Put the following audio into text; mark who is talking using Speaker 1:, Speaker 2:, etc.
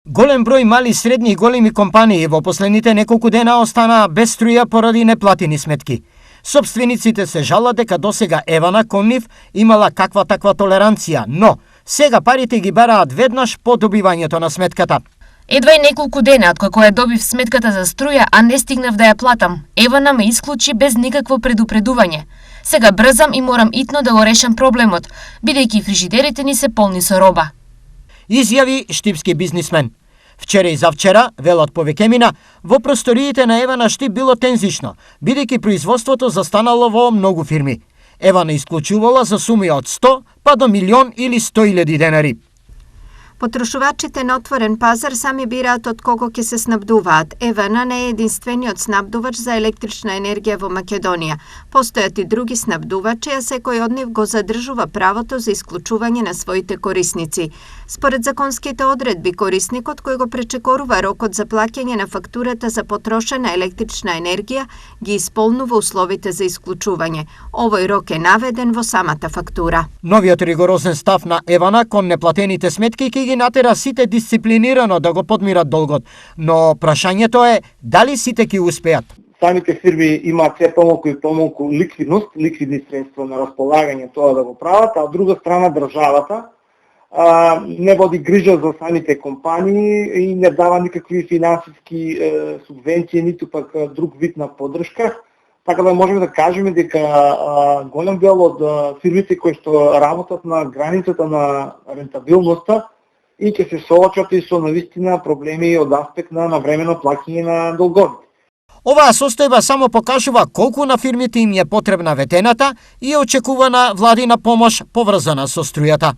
Speaker 1: Голем број мали, средни и големи компании во последните неколку дена останаа без струја поради неплатени сметки. Сопствениците се жалат дека досега Евана кон нив имала каква таква толеранција, но сега парите ги бараат веднаш по добивањето на сметката.
Speaker 2: Едва и неколку дена откако ја добив сметката за струја, а не стигнав да ја платам. Евана ме исклучи без никакво предупредување. Сега брзам и морам итно да го решам проблемот, бидејќи фрижидерите ни се полни со роба.
Speaker 1: Изјави штипски бизнисмен. Вчера и завчера, велат повеќе во просториите на Евана Штип било тензично, бидејќи производството застанало во многу фирми. Евана исклучувала за суми од 100 па до 1.000.000 или 100.000 денари.
Speaker 3: Потрошувачите на отворен пазар сами бираат од кого ќе се снабдуваат. Евана не е единствениот снабдувач за електрична енергија во Македонија. Постојат и други снабдувачи, а секој од нив го задржува правото за исклучување на своите корисници. Според законските одредби, корисникот кој го пречекорува рокот за плаќање на фактурата за потрошена електрична енергија ги исполнува условите за исклучување. Овој рок е наведен во самата фактура.
Speaker 1: Новиот ригорозен став на Евана кон неплатените сметки ќе ги натера сите дисциплинирано да го подмират долгот, но прашањето е дали сите ќе успеат.
Speaker 4: Самите фирми имаат се помалку и помалку ликвидност, ликвидни средства на располагање тоа да го прават, а од друга страна државата не води грижа за самите компании и не дава никакви финансиски субвенции, ниту пак друг вид на поддршка. Така да можеме да кажеме дека голем дел од фирмите кои што работат на границата на рентабилноста и ќе се соочат и со навистина проблеми од аспект на навремено плаќање на долговите.
Speaker 1: Оваа состојба само покажува колку на фирмите им е потребна ветената и очекувана владина помош поврзана со струјата.